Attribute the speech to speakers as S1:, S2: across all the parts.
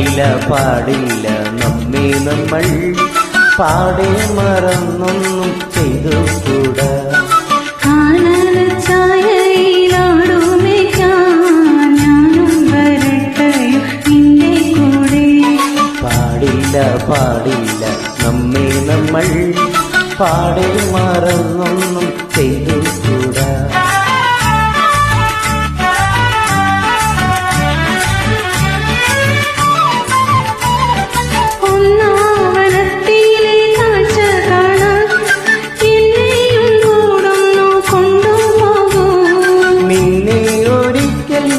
S1: പാടില്ല പാടില്ല നമ്മെ നമ്മൾ പാടെ മറന്നൊന്നും ചെയ്തുകൂടാ. പാടില്ല പാടില്ല നമ്മെ നമ്മൾ പാടെ മറന്നൊന്നും ചെയ്തുകൂടാ.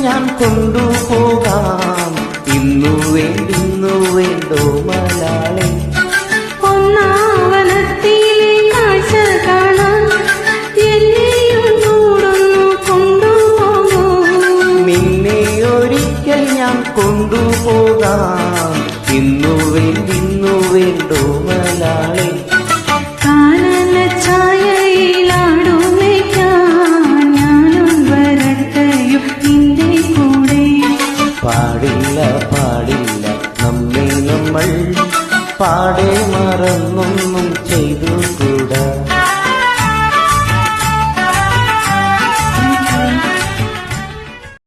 S1: ഞാൻ കൊണ്ടുപോകാം ഇന്നു വേണ്ടോ മലയാളി.
S2: ഒന്നാവനത്തിലെ കാഴ്ച കാണാൻ എന്നെയും കൂടൊന്നു കൊണ്ടുപോകും.
S1: നിന്നെ ഒരിക്കൽ ഞാൻ കൊണ്ടുപോകാം ഇന്നു വേണ്ടോ മലയാളി. പാടില്ല പാടില്ല നമ്മെ നമ്മൾ പാടെ മറന്നൊന്നും ചെയ്തു